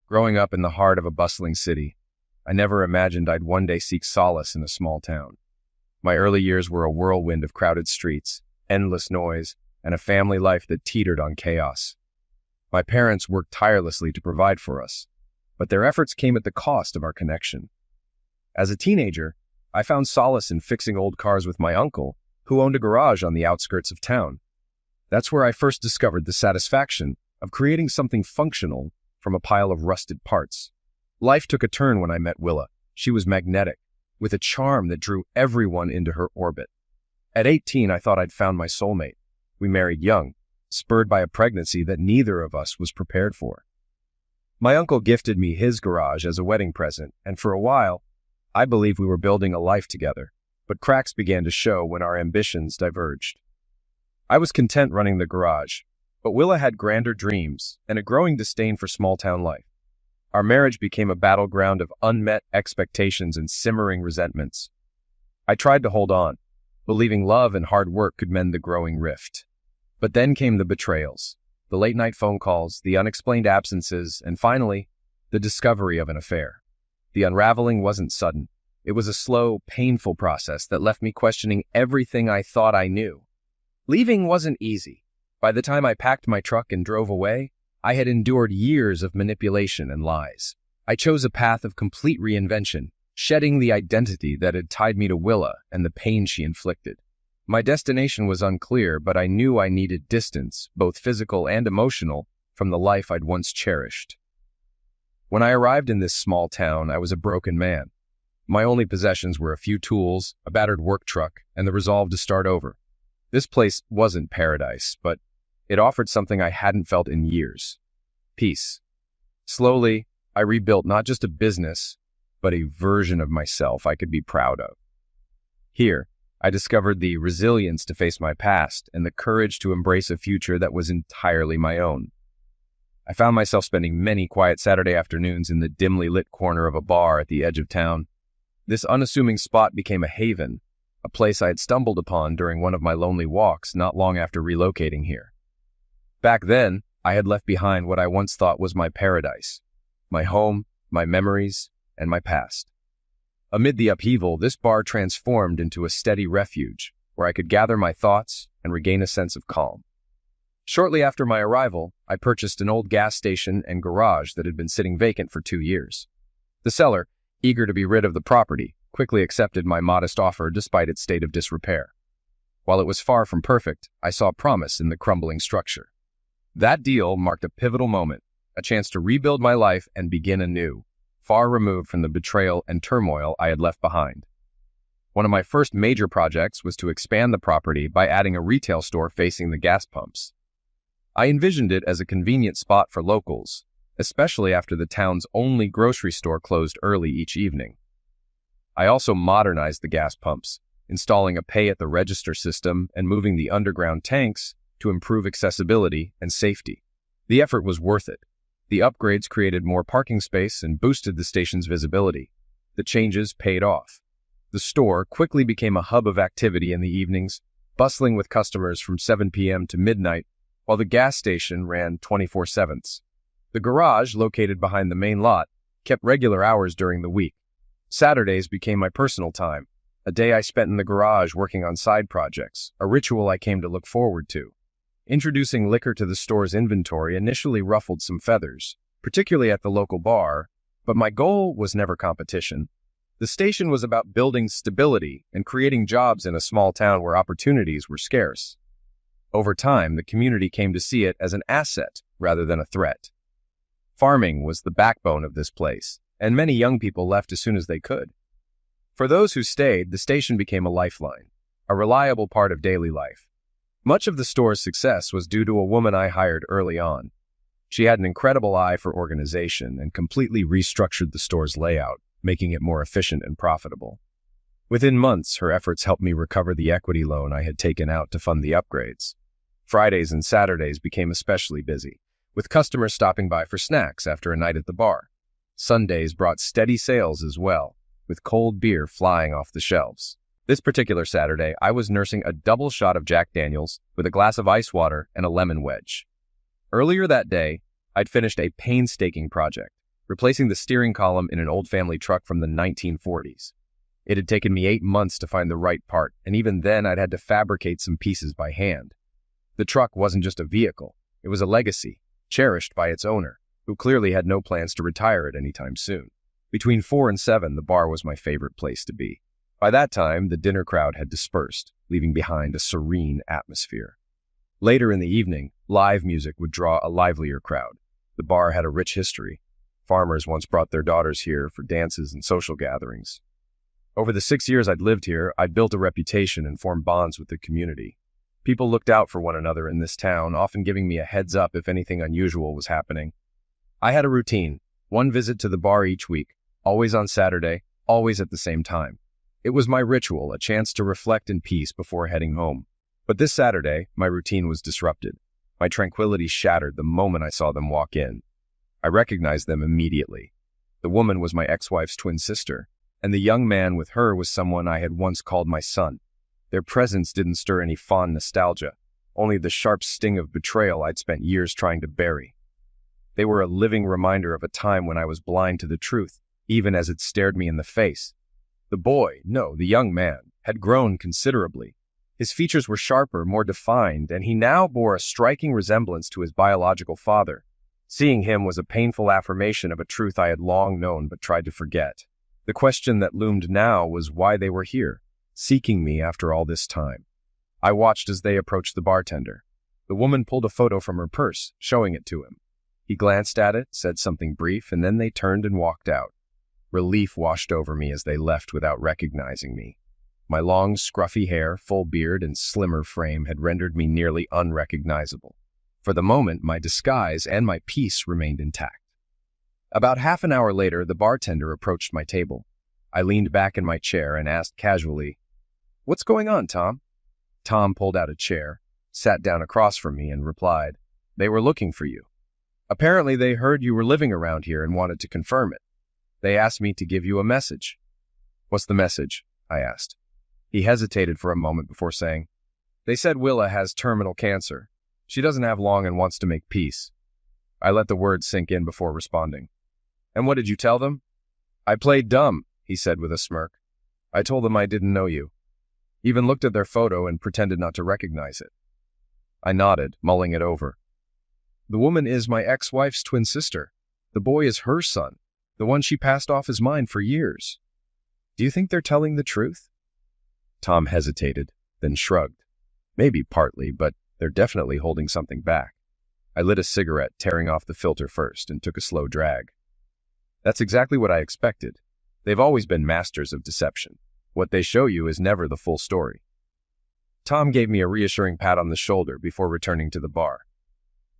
Growing up in the heart of a bustling city, I never imagined I'd one day seek solace in a small town. My early years were a whirlwind of crowded streets, endless noise, and a family life that teetered on chaos. My parents worked tirelessly to provide for us, but their efforts came at the cost of our connection. As a teenager, I found solace in fixing old cars with my uncle, who owned a garage on the outskirts of town. That's where I first discovered the satisfaction of creating something functional from a pile of rusted parts. Life took a turn when I met Willa. She was magnetic, with a charm that drew everyone into her orbit. At 18, I thought I'd found my soulmate. We married young, spurred by a pregnancy that neither of us was prepared for. My uncle gifted me his garage as a wedding present, and for a while, I believed we were building a life together, but cracks began to show when our ambitions diverged. I was content running the garage, but Willa had grander dreams and a growing disdain for small-town life. Our marriage became a battleground of unmet expectations and simmering resentments. I tried to hold on, believing love and hard work could mend the growing rift. But then came the betrayals, the late-night phone calls, the unexplained absences, and finally, the discovery of an affair. The unraveling wasn't sudden. It was a slow, painful process that left me questioning everything I thought I knew. Leaving wasn't easy. By the time I packed my truck and drove away, I had endured years of manipulation and lies. I chose a path of complete reinvention, shedding the identity that had tied me to Willa and the pain she inflicted. My destination was unclear, but I knew I needed distance, both physical and emotional, from the life I'd once cherished. When I arrived in this small town, I was a broken man. My only possessions were a few tools, a battered work truck, and the resolve to start over. This place wasn't paradise, but it offered something I hadn't felt in years: peace. Slowly, I rebuilt not just a business, but a version of myself I could be proud of. Here, I discovered the resilience to face my past and the courage to embrace a future that was entirely my own. I found myself spending many quiet Saturday afternoons in the dimly lit corner of a bar at the edge of town. This unassuming spot became a haven, a place I had stumbled upon during one of my lonely walks not long after relocating here. Back then, I had left behind what I once thought was my paradise: my home, my memories, and my past. Amid the upheaval, this bar transformed into a steady refuge where I could gather my thoughts and regain a sense of calm. Shortly after my arrival, I purchased an old gas station and garage that had been sitting vacant for 2 years. The seller, eager to be rid of the property, quickly accepted my modest offer despite its state of disrepair. While it was far from perfect, I saw promise in the crumbling structure. That deal marked a pivotal moment, a chance to rebuild my life and begin anew, far removed from the betrayal and turmoil I had left behind. One of my first major projects was to expand the property by adding a retail store facing the gas pumps. I envisioned it as a convenient spot for locals, especially after the town's only grocery store closed early each evening. I also modernized the gas pumps, installing a pay-at-the-register system and moving the underground tanks to improve accessibility and safety. The effort was worth it. The upgrades created more parking space and boosted the station's visibility. The changes paid off. The store quickly became a hub of activity in the evenings, bustling with customers from 7 p.m. to midnight, while the gas station ran 24/7. The garage, located behind the main lot, kept regular hours during the week. Saturdays became my personal time, a day I spent in the garage working on side projects, a ritual I came to look forward to. Introducing liquor to the store's inventory initially ruffled some feathers, particularly at the local bar, but my goal was never competition. The station was about building stability and creating jobs in a small town where opportunities were scarce. Over time, the community came to see it as an asset rather than a threat. Farming was the backbone of this place, and many young people left as soon as they could. For those who stayed, the station became a lifeline, a reliable part of daily life. Much of the store's success was due to a woman I hired early on. She had an incredible eye for organization and completely restructured the store's layout, making it more efficient and profitable. Within months, her efforts helped me recover the equity loan I had taken out to fund the upgrades. Fridays and Saturdays became especially busy, with customers stopping by for snacks after a night at the bar. Sundays brought steady sales as well, with cold beer flying off the shelves. This particular Saturday, I was nursing a double shot of Jack Daniels with a glass of ice water and a lemon wedge. Earlier that day, I'd finished a painstaking project, replacing the steering column in an old family truck from the 1940s. It had taken me 8 months to find the right part, and even then I'd had to fabricate some pieces by hand. The truck wasn't just a vehicle, it was a legacy, cherished by its owner, who clearly had no plans to retire it anytime soon. Between 4 and 7, the bar was my favorite place to be. By that time, the dinner crowd had dispersed, leaving behind a serene atmosphere. Later in the evening, live music would draw a livelier crowd. The bar had a rich history. Farmers once brought their daughters here for dances and social gatherings. Over the 6 years I'd lived here, I'd built a reputation and formed bonds with the community. People looked out for one another in this town, often giving me a heads up if anything unusual was happening. I had a routine, one visit to the bar each week, always on Saturday, always at the same time. It was my ritual, a chance to reflect in peace before heading home. But this Saturday, my routine was disrupted. My tranquility shattered the moment I saw them walk in. I recognized them immediately. The woman was my ex-wife's twin sister, and the young man with her was someone I had once called my son. Their presence didn't stir any fond nostalgia, only the sharp sting of betrayal I'd spent years trying to bury. They were a living reminder of a time when I was blind to the truth, even as it stared me in the face. The young man, had grown considerably. His features were sharper, more defined, and he now bore a striking resemblance to his biological father. Seeing him was a painful affirmation of a truth I had long known but tried to forget. The question that loomed now was why they were here, seeking me after all this time. I watched as they approached the bartender. The woman pulled a photo from her purse, showing it to him. He glanced at it, said something brief, and then they turned and walked out. Relief washed over me as they left without recognizing me. My long, scruffy hair, full beard, and slimmer frame had rendered me nearly unrecognizable. For the moment, my disguise and my peace remained intact. About half an hour later, the bartender approached my table. I leaned back in my chair and asked casually, "What's going on, Tom?" Tom pulled out a chair, sat down across from me, and replied, "They were looking for you. Apparently they heard you were living around here and wanted to confirm it. They asked me to give you a message." "What's the message?" I asked. He hesitated for a moment before saying, "They said Willa has terminal cancer. She doesn't have long and wants to make peace." I let the words sink in before responding. "And what did you tell them?" "I played dumb," he said with a smirk. "I told them I didn't know you. Even looked at their photo and pretended not to recognize it." I nodded, mulling it over. "The woman is my ex-wife's twin sister. The boy is her son, the one she passed off as mine for years. Do you think they're telling the truth?" Tom hesitated, then shrugged. "Maybe partly, but they're definitely holding something back." I lit a cigarette, tearing off the filter first, and took a slow drag. "That's exactly what I expected. They've always been masters of deception. What they show you is never the full story." Tom gave me a reassuring pat on the shoulder before returning to the bar.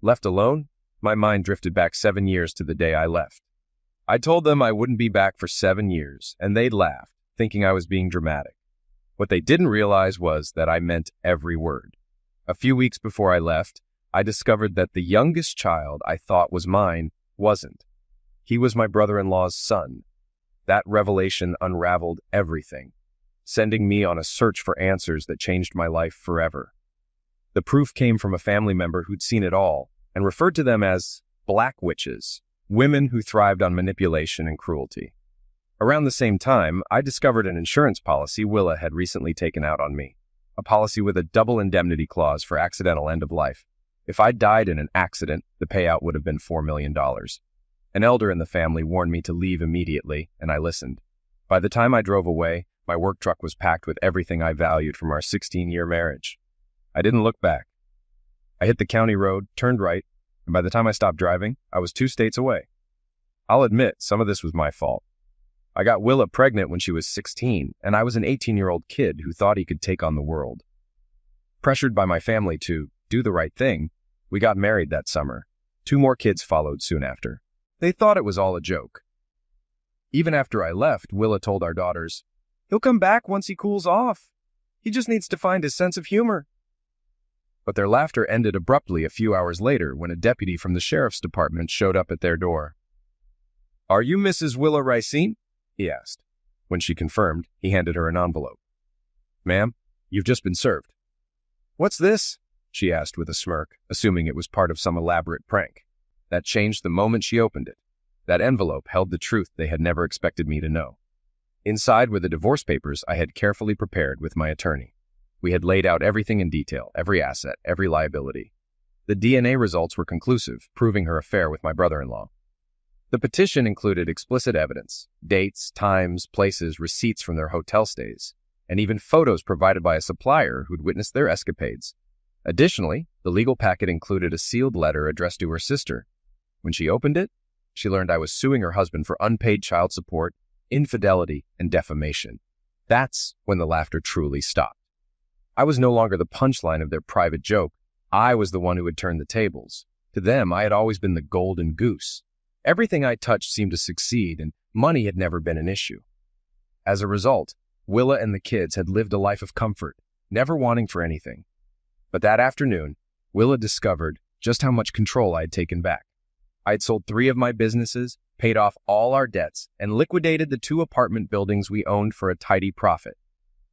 Left alone, my mind drifted back 7 years to the day I left. I told them I wouldn't be back for 7 years, and they laughed, thinking I was being dramatic. What they didn't realize was that I meant every word. A few weeks before I left, I discovered that the youngest child I thought was mine wasn't. He was my brother-in-law's son. That revelation unraveled everything, sending me on a search for answers that changed my life forever. The proof came from a family member who'd seen it all and referred to them as black witches, women who thrived on manipulation and cruelty. Around the same time, I discovered an insurance policy Willa had recently taken out on me, a policy with a double indemnity clause for accidental end of life. If I died in an accident, the payout would have been $4 million. An elder in the family warned me to leave immediately, and I listened. By the time I drove away, my work truck was packed with everything I valued from our 16-year marriage. I didn't look back. I hit the county road, turned right, and by the time I stopped driving, I was 2 states away. I'll admit, some of this was my fault. I got Willa pregnant when she was 16, and I was an 18-year-old kid who thought he could take on the world. Pressured by my family to do the right thing, we got married that summer. 2 more kids followed soon after. They thought it was all a joke. Even after I left, Willa told our daughters, "He'll come back once he cools off. He just needs to find his sense of humor." But their laughter ended abruptly a few hours later when a deputy from the sheriff's department showed up at their door. "Are you Mrs. Willa Racine?" he asked. When she confirmed, he handed her an envelope. "Ma'am, you've just been served." "What's this?" she asked with a smirk, assuming it was part of some elaborate prank. That changed the moment she opened it. That envelope held the truth they had never expected me to know. Inside were the divorce papers I had carefully prepared with my attorney. We had laid out everything in detail, every asset, every liability. The DNA results were conclusive, proving her affair with my brother-in-law. The petition included explicit evidence, dates, times, places, receipts from their hotel stays, and even photos provided by a supplier who'd witnessed their escapades. Additionally, the legal packet included a sealed letter addressed to her sister. When she opened it, she learned I was suing her husband for unpaid child support, infidelity, and defamation. That's when the laughter truly stopped. I was no longer the punchline of their private joke. I was the one who had turned the tables. To them, I had always been the golden goose. Everything I touched seemed to succeed, and money had never been an issue. As a result, Willa and the kids had lived a life of comfort, never wanting for anything. But that afternoon, Willa discovered just how much control I had taken back. I had sold 3 of my businesses, paid off all our debts, and liquidated the 2 apartment buildings we owned for a tidy profit.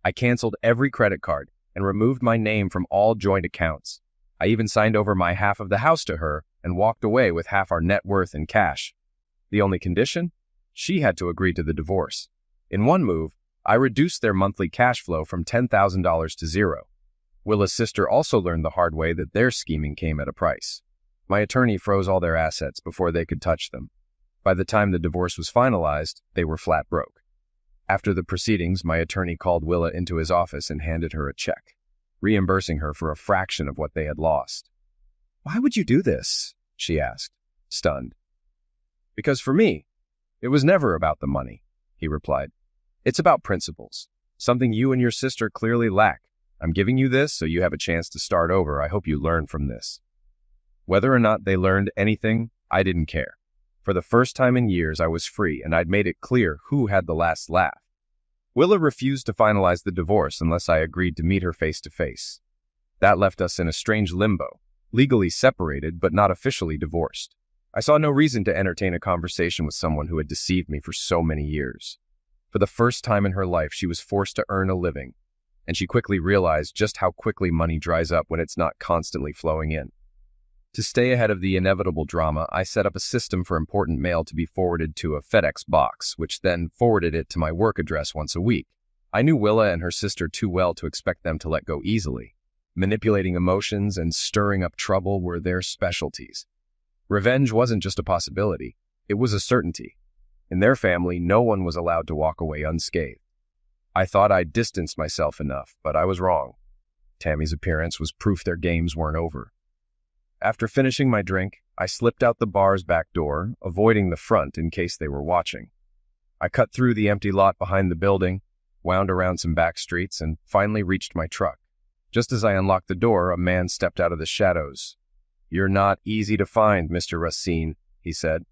I canceled every credit card and removed my name from all joint accounts. I even signed over my half of the house to her and walked away with half our net worth in cash. The only condition? She had to agree to the divorce. In one move, I reduced their monthly cash flow from $10,000 to 0. Willa's sister also learned the hard way that their scheming came at a price. My attorney froze all their assets before they could touch them. By the time the divorce was finalized, they were flat broke. After the proceedings, my attorney called Willa into his office and handed her a check, reimbursing her for a fraction of what they had lost. "Why would you do this?" she asked, stunned. "Because for me, it was never about the money," he replied. "It's about principles, something you and your sister clearly lack. I'm giving you this so you have a chance to start over. I hope you learn from this." Whether or not they learned anything, I didn't care. For the first time in years, I was free, and I'd made it clear who had the last laugh. Willa refused to finalize the divorce unless I agreed to meet her face to face. That left us in a strange limbo, legally separated but not officially divorced. I saw no reason to entertain a conversation with someone who had deceived me for so many years. For the first time in her life, she was forced to earn a living, and she quickly realized just how quickly money dries up when it's not constantly flowing in. To stay ahead of the inevitable drama, I set up a system for important mail to be forwarded to a FedEx box, which then forwarded it to my work address once a week. I knew Willa and her sister too well to expect them to let go easily. Manipulating emotions and stirring up trouble were their specialties. Revenge wasn't just a possibility, it was a certainty. In their family, no one was allowed to walk away unscathed. I thought I'd distanced myself enough, but I was wrong. Tammy's appearance was proof their games weren't over. After finishing my drink, I slipped out the bar's back door, avoiding the front in case they were watching. I cut through the empty lot behind the building, wound around some back streets, and finally reached my truck. Just as I unlocked the door, a man stepped out of the shadows. "You're not easy to find, Mr. Racine," he said.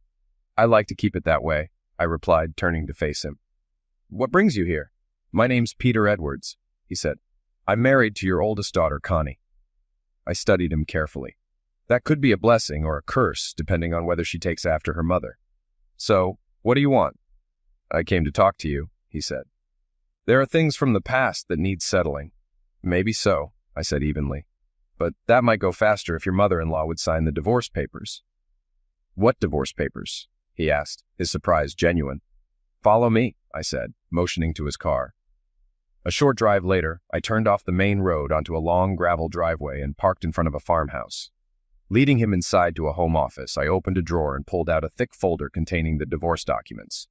"I like to keep it that way," I replied, turning to face him. "What brings you here?" "My name's Peter Edwards," he said. "I'm married to your oldest daughter, Connie." I studied him carefully. That could be a blessing or a curse, depending on whether she takes after her mother. "So, what do you want?" "I came to talk to you," he said. "There are things from the past that need settling." "Maybe so," I said evenly. "But that might go faster if your mother-in-law would sign the divorce papers." "What divorce papers?" he asked, his surprise genuine. "Follow me," I said, motioning to his car. A short drive later, I turned off the main road onto a long gravel driveway and parked in front of a farmhouse. Leading him inside to a home office, I opened a drawer and pulled out a thick folder containing the divorce documents.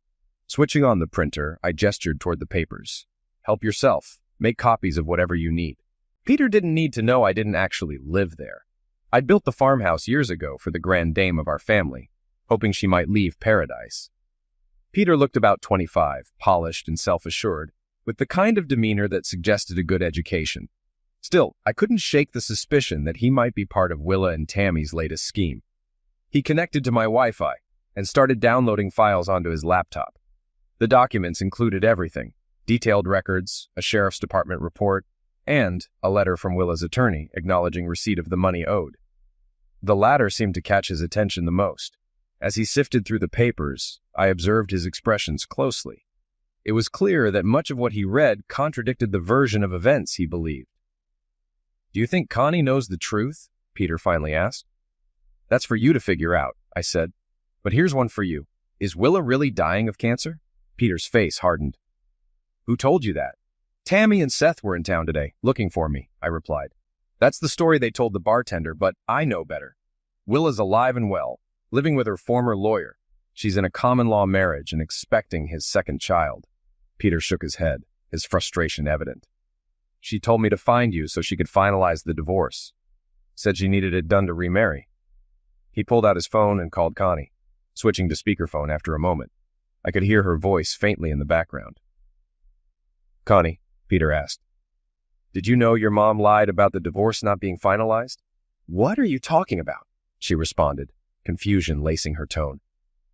Switching on the printer, I gestured toward the papers. "Help yourself. Make copies of whatever you need." Peter didn't need to know I didn't actually live there. I'd built the farmhouse years ago for the grand dame of our family, hoping she might leave paradise. Peter looked about 25, polished and self-assured, with the kind of demeanor that suggested a good education. Still, I couldn't shake the suspicion that he might be part of Willa and Tammy's latest scheme. He connected to my Wi-Fi and started downloading files onto his laptop. The documents included everything: detailed records, a sheriff's department report, and a letter from Willa's attorney acknowledging receipt of the money owed. The latter seemed to catch his attention the most. As he sifted through the papers, I observed his expressions closely. It was clear that much of what he read contradicted the version of events he believed. "Do you think Connie knows the truth?" Peter finally asked. "That's for you to figure out," I said. "But here's one for you. Is Willa really dying of cancer? Peter's face hardened. Who told you that? Tammy and Seth were in town today, looking for me, I replied. That's the story they told the bartender, but I know better. Willa's alive and well, living with her former lawyer. She's in a common-law marriage and expecting his second child. Peter shook his head, his frustration evident. She told me to find you so she could finalize the divorce. Said she needed it done to remarry. He pulled out his phone and called Connie, switching to speakerphone after a moment. I could hear her voice faintly in the background. Connie, Peter asked, did you know your mom lied about the divorce not being finalized? What are you talking about? She responded, confusion lacing her tone.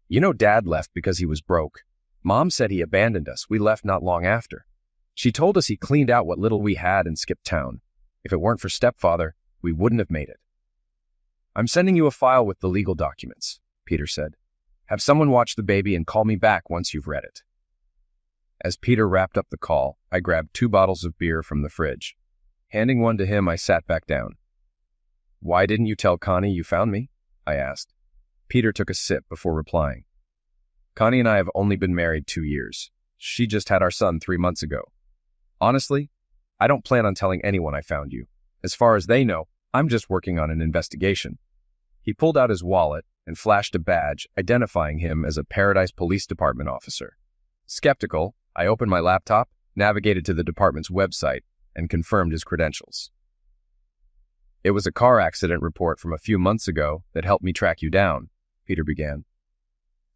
You know Dad left because he was broke. Mom said he abandoned us. We left not long after. She told us he cleaned out what little we had and skipped town. If it weren't for stepfather, we wouldn't have made it. I'm sending you a file with the legal documents, Peter said. Have someone watch the baby and call me back once you've read it. As Peter wrapped up the call, I grabbed 2 bottles of beer from the fridge. Handing one to him, I sat back down. Why didn't you tell Connie you found me? I asked. Peter took a sip before replying. Connie and I have only been married 2 years. She just had our son 3 months ago. Honestly, I don't plan on telling anyone I found you. As far as they know, I'm just working on an investigation. He pulled out his wallet and flashed a badge identifying him as a Paradise Police Department officer. Skeptical, I opened my laptop, navigated to the department's website, and confirmed his credentials. It was a car accident report from a few months ago that helped me track you down, Peter began.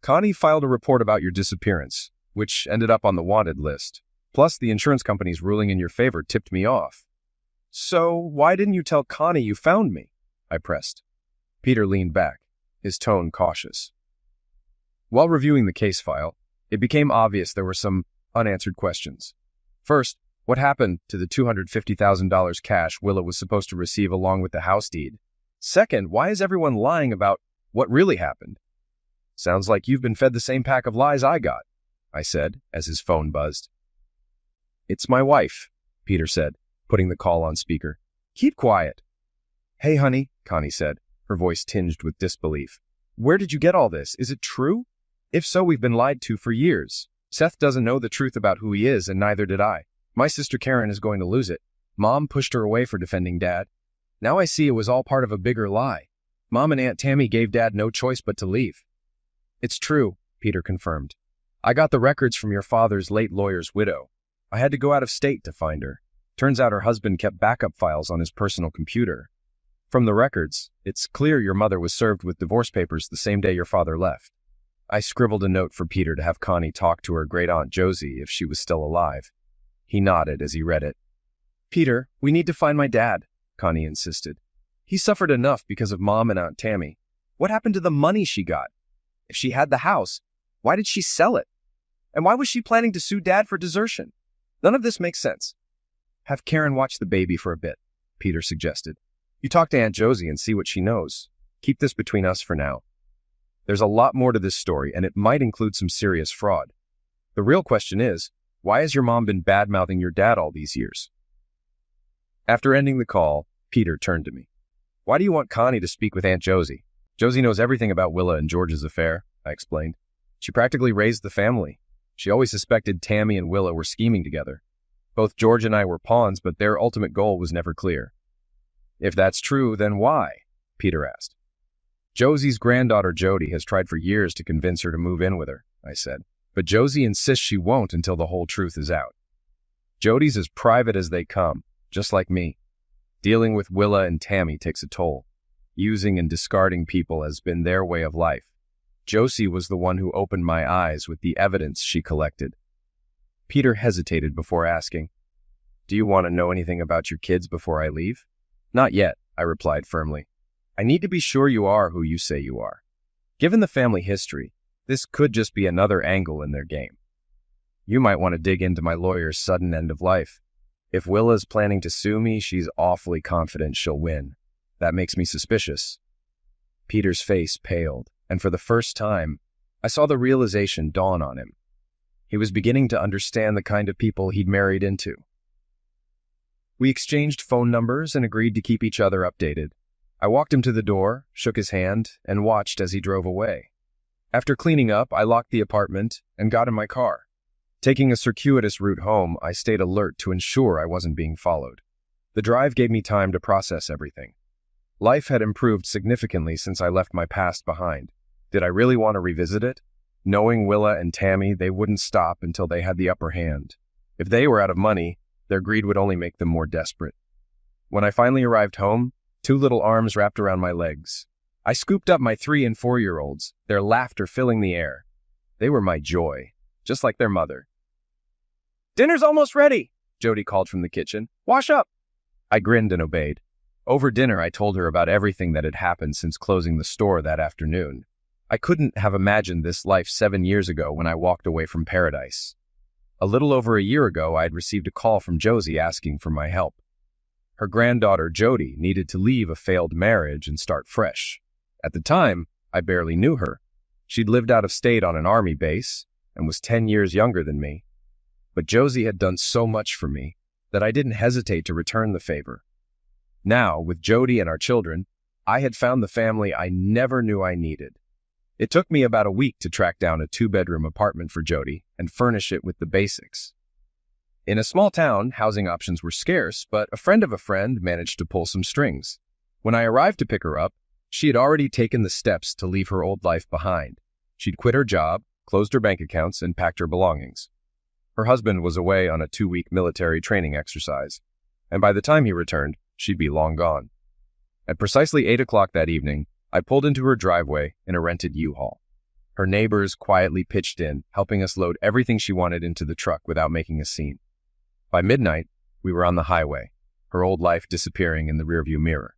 Connie filed a report about your disappearance, which ended up on the wanted list. Plus, the insurance company's ruling in your favor tipped me off. So, why didn't you tell Connie you found me? I pressed. Peter leaned back, his tone cautious. While reviewing the case file, it became obvious there were some unanswered questions. First, what happened to the $250,000 cash Willa was supposed to receive along with the house deed? Second, why is everyone lying about what really happened? Sounds like you've been fed the same pack of lies I got, I said as his phone buzzed. It's my wife, Peter said, putting the call on speaker. Keep quiet. Hey, honey, Connie said, her voice tinged with disbelief. Where did you get all this? Is it true? If so, we've been lied to for years. Seth doesn't know the truth about who he is, and neither did I. My sister Karen is going to lose it. Mom pushed her away for defending Dad. Now I see it was all part of a bigger lie. Mom and Aunt Tammy gave Dad no choice but to leave. It's true, Peter confirmed. I got the records from your father's late lawyer's widow. I had to go out of state to find her. Turns out her husband kept backup files on his personal computer. From the records, it's clear your mother was served with divorce papers the same day your father left. I scribbled a note for Peter to have Connie talk to her great-aunt Josie if she was still alive. He nodded as he read it. Peter, we need to find my dad, Connie insisted. He suffered enough because of Mom and Aunt Tammy. What happened to the money she got? If she had the house, why did she sell it? And why was she planning to sue Dad for desertion? None of this makes sense. Have Karen watch the baby for a bit, Peter suggested. You talk to Aunt Josie and see what she knows. Keep this between us for now. There's a lot more to this story, and it might include some serious fraud. The real question is, why has your mom been bad-mouthing your dad all these years? After ending the call, Peter turned to me. Why do you want Connie to speak with Aunt Josie? Josie knows everything about Willa and George's affair, I explained. She practically raised the family. She always suspected Tammy and Willa were scheming together. Both George and I were pawns, but their ultimate goal was never clear. If that's true, then why? Peter asked. Josie's granddaughter Jody has tried for years to convince her to move in with her, I said. But Josie insists she won't until the whole truth is out. Jody's as private as they come, just like me. Dealing with Willa and Tammy takes a toll. Using and discarding people has been their way of life. Josie was the one who opened my eyes with the evidence she collected. Peter hesitated before asking, Do you want to know anything about your kids before I leave? Not yet, I replied firmly. I need to be sure you are who you say you are. Given the family history, this could just be another angle in their game. You might want to dig into my lawyer's sudden end of life. If Willa's planning to sue me, she's awfully confident she'll win. That makes me suspicious. Peter's face paled, and for the first time, I saw the realization dawn on him. He was beginning to understand the kind of people he'd married into. We exchanged phone numbers and agreed to keep each other updated. I walked him to the door, shook his hand, and watched as he drove away. After cleaning up, I locked the apartment and got in my car. Taking a circuitous route home, I stayed alert to ensure I wasn't being followed. The drive gave me time to process everything. Life had improved significantly since I left my past behind. Did I really want to revisit it? Knowing Willa and Tammy, they wouldn't stop until they had the upper hand. If they were out of money, their greed would only make them more desperate. When I finally arrived home, two little arms wrapped around my legs. I scooped up my 3- and 4-year-olds, their laughter filling the air. They were my joy, just like their mother. "Dinner's almost ready," Jody called from the kitchen. "Wash up." I grinned and obeyed. Over dinner, I told her about everything that had happened since closing the store that afternoon. I couldn't have imagined this life 7 years ago when I walked away from paradise. A little over a year ago, I had received a call from Josie asking for my help. Her granddaughter, Jody, needed to leave a failed marriage and start fresh. At the time, I barely knew her. She'd lived out of state on an army base and was 10 years younger than me. But Josie had done so much for me that I didn't hesitate to return the favor. Now, with Jody and our children, I had found the family I never knew I needed. It took me about a week to track down a 2-bedroom apartment for Jody and furnish it with the basics. In a small town, housing options were scarce, but a friend of a friend managed to pull some strings. When I arrived to pick her up, she had already taken the steps to leave her old life behind. She'd quit her job, closed her bank accounts, and packed her belongings. Her husband was away on a 2-week military training exercise, and by the time he returned, she'd be long gone. At precisely 8 o'clock that evening, I pulled into her driveway in a rented U-Haul. Her neighbors quietly pitched in, helping us load everything she wanted into the truck without making a scene. By midnight, we were on the highway, her old life disappearing in the rearview mirror.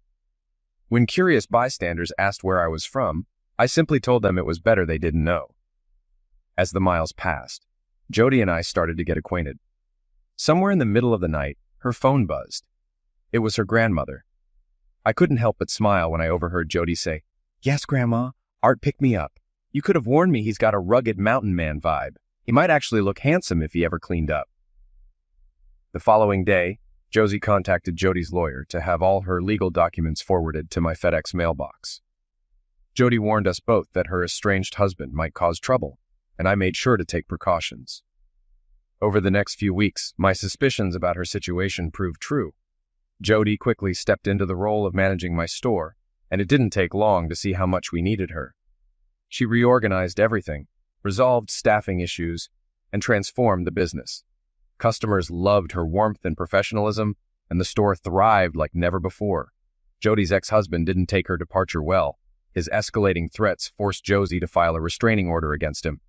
When curious bystanders asked where I was from, I simply told them it was better they didn't know. As the miles passed, Jody and I started to get acquainted. Somewhere in the middle of the night, her phone buzzed. It was her grandmother. I couldn't help but smile when I overheard Jody say, "Yes, Grandma, Art picked me up. You could have warned me he's got a rugged mountain man vibe. He might actually look handsome if he ever cleaned up." The following day, Josie contacted Jody's lawyer to have all her legal documents forwarded to my FedEx mailbox. Jody warned us both that her estranged husband might cause trouble, and I made sure to take precautions. Over the next few weeks, my suspicions about her situation proved true. Jody quickly stepped into the role of managing my store, and it didn't take long to see how much we needed her. She reorganized everything, resolved staffing issues, and transformed the business. Customers loved her warmth and professionalism, and the store thrived like never before. Jody's ex-husband didn't take her departure well. His escalating threats forced Josie to file a restraining order against him.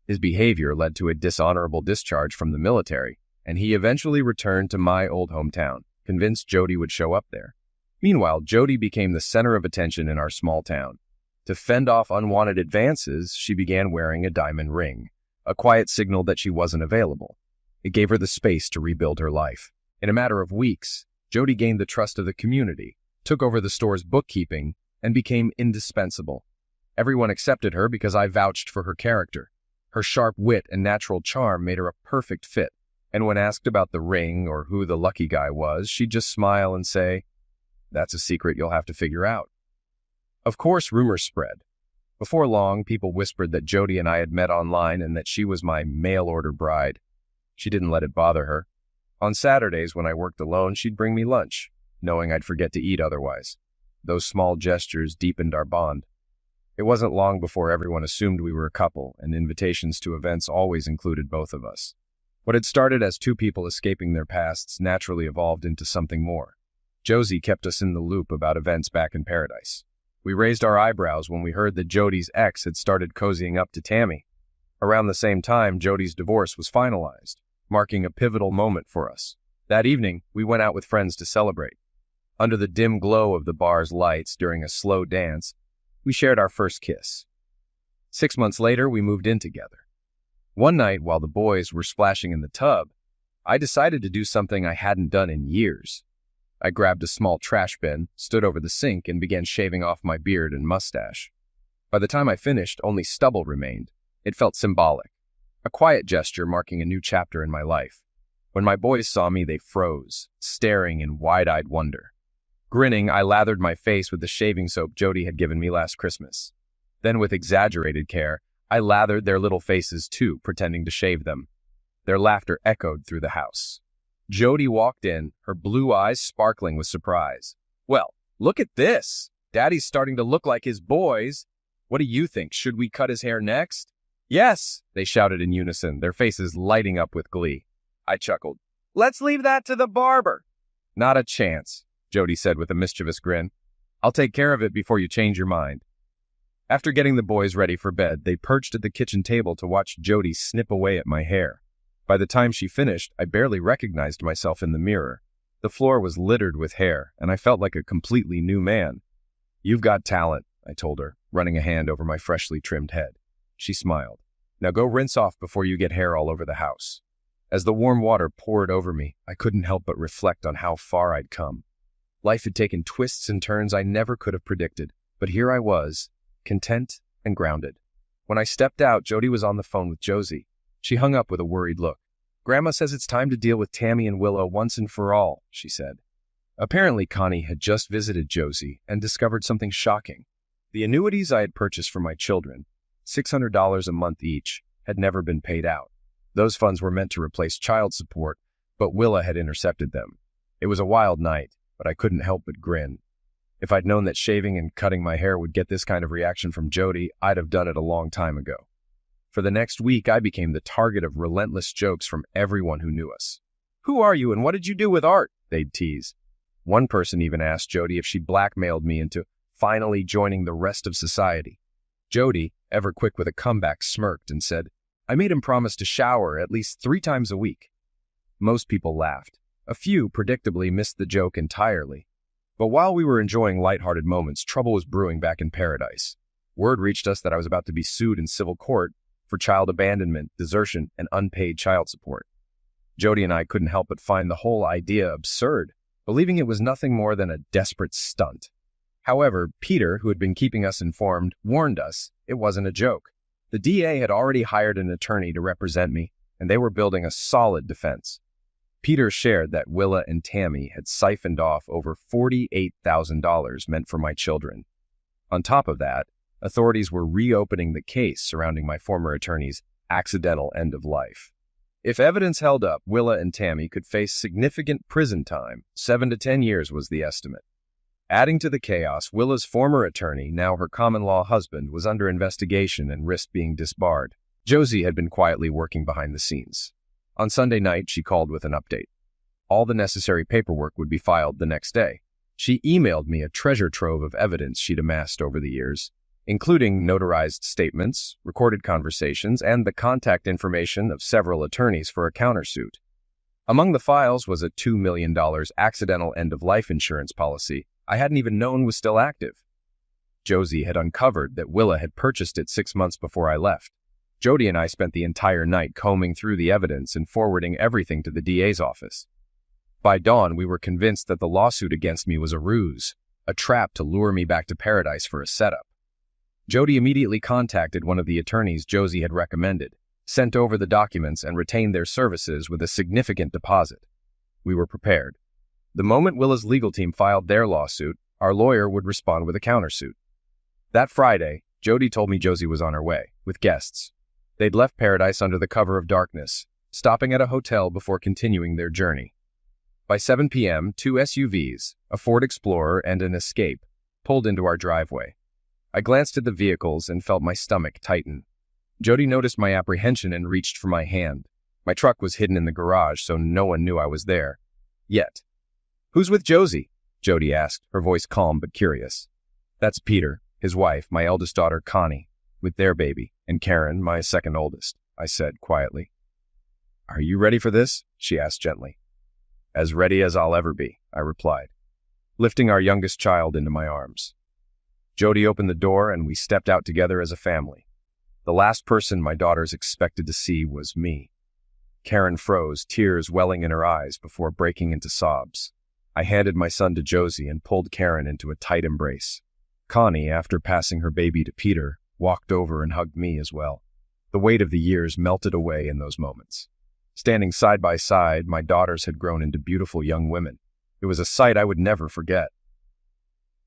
His behavior led to a dishonorable discharge from the military, and he eventually returned to my old hometown, convinced Jody would show up there. Meanwhile, Jody became the center of attention in our small town. To fend off unwanted advances, she began wearing a diamond ring, a quiet signal that she wasn't available. It gave her the space to rebuild her life. In a matter of weeks, Jody gained the trust of the community, took over the store's bookkeeping, and became indispensable. Everyone accepted her because I vouched for her character. Her sharp wit and natural charm made her a perfect fit, and when asked about the ring or who the lucky guy was, she'd just smile and say, "That's a secret you'll have to figure out." Of course, rumors spread. Before long, people whispered that Jody and I had met online and that she was my mail-order bride. She didn't let it bother her. On Saturdays, when I worked alone, she'd bring me lunch, knowing I'd forget to eat otherwise. Those small gestures deepened our bond. It wasn't long before everyone assumed we were a couple, and invitations to events always included both of us. What had started as two people escaping their pasts naturally evolved into something more. Josie kept us in the loop about events back in paradise. We raised our eyebrows when we heard that Jody's ex had started cozying up to Tammy. Around the same time, Jody's divorce was finalized, marking a pivotal moment for us. That evening, we went out with friends to celebrate. Under the dim glow of the bar's lights during a slow dance, we shared our first kiss. 6 months later, we moved in together. One night, while the boys were splashing in the tub, I decided to do something I hadn't done in years. I grabbed a small trash bin, stood over the sink, and began shaving off my beard and mustache. By the time I finished, only stubble remained. It felt symbolic, a quiet gesture marking a new chapter in my life. When my boys saw me, they froze, staring in wide-eyed wonder. Grinning, I lathered my face with the shaving soap Jody had given me last Christmas. Then, with exaggerated care, I lathered their little faces too, pretending to shave them. Their laughter echoed through the house. Jody walked in, her blue eyes sparkling with surprise. "Well, look at this! Daddy's starting to look like his boys. What do you think? Should we cut his hair next?" "Yes!" they shouted in unison, their faces lighting up with glee. I chuckled. "Let's leave that to the barber." "Not a chance," Jody said with a mischievous grin. "I'll take care of it before you change your mind." After getting the boys ready for bed, they perched at the kitchen table to watch Jody snip away at my hair. By the time she finished, I barely recognized myself in the mirror. The floor was littered with hair, and I felt like a completely new man. "You've got talent," I told her, running a hand over my freshly trimmed head. She smiled. "Now go rinse off before you get hair all over the house." As the warm water poured over me, I couldn't help but reflect on how far I'd come. Life had taken twists and turns I never could have predicted, but here I was, content and grounded. When I stepped out, Jody was on the phone with Josie. She hung up with a worried look. "Grandma says it's time to deal with Tammy and Willow once and for all," she said. Apparently, Connie had just visited Josie and discovered something shocking. The annuities I had purchased for my children, $600 a month each, had never been paid out. Those funds were meant to replace child support, but Willa had intercepted them. It was a wild night, but I couldn't help but grin. If I'd known that shaving and cutting my hair would get this kind of reaction from Jody, I'd have done it a long time ago. For the next week, I became the target of relentless jokes from everyone who knew us. "Who are you and what did you do with Art?" they'd tease. One person even asked Jody if she blackmailed me into finally joining the rest of society. Jody, ever quick with a comeback, smirked and said, "I made him promise to shower at least 3 times a week." Most people laughed. A few, predictably, missed the joke entirely. But while we were enjoying lighthearted moments, trouble was brewing back in paradise. Word reached us that I was about to be sued in civil court for child abandonment, desertion, and unpaid child support. Jody and I couldn't help but find the whole idea absurd, believing it was nothing more than a desperate stunt. However, Peter, who had been keeping us informed, warned us it wasn't a joke. The DA had already hired an attorney to represent me, and they were building a solid defense. Peter shared that Willa and Tammy had siphoned off over $48,000 meant for my children. On top of that, authorities were reopening the case surrounding my former attorney's accidental end of life. If evidence held up, Willa and Tammy could face significant prison time. 7 to 10 years was the estimate. Adding to the chaos, Willa's former attorney, now her common-law husband, was under investigation and risked being disbarred. Josie had been quietly working behind the scenes. On Sunday night, she called with an update. All the necessary paperwork would be filed the next day. She emailed me a treasure trove of evidence she'd amassed over the years, including notarized statements, recorded conversations, and the contact information of several attorneys for a countersuit. Among the files was a $2 million accidental end-of-life insurance policy I hadn't even known was still active. Josie had uncovered that Willa had purchased it 6 months before I left. Jody and I spent the entire night combing through the evidence and forwarding everything to the DA's office. By dawn, we were convinced that the lawsuit against me was a ruse, a trap to lure me back to paradise for a setup. Jody immediately contacted one of the attorneys Josie had recommended, sent over the documents, and retained their services with a significant deposit. We were prepared. The moment Willa's legal team filed their lawsuit, our lawyer would respond with a countersuit. That Friday, Jody told me Josie was on her way, with guests. They'd left paradise under the cover of darkness, stopping at a hotel before continuing their journey. By 7 p.m., 2 SUVs, a Ford Explorer and an Escape, pulled into our driveway. I glanced at the vehicles and felt my stomach tighten. Jody noticed my apprehension and reached for my hand. My truck was hidden in the garage, so no one knew I was there. Yet. "Who's with Josie?" Jody asked, her voice calm but curious. "That's Peter, his wife, my eldest daughter, Connie, with their baby, and Karen, my second oldest," I said quietly. "Are you ready for this?" she asked gently. "As ready as I'll ever be," I replied, lifting our youngest child into my arms. Jody opened the door and we stepped out together as a family. The last person my daughters expected to see was me. Karen froze, tears welling in her eyes before breaking into sobs. I handed my son to Josie and pulled Karen into a tight embrace. Connie, after passing her baby to Peter, walked over and hugged me as well. The weight of the years melted away in those moments. Standing side by side, my daughters had grown into beautiful young women. It was a sight I would never forget.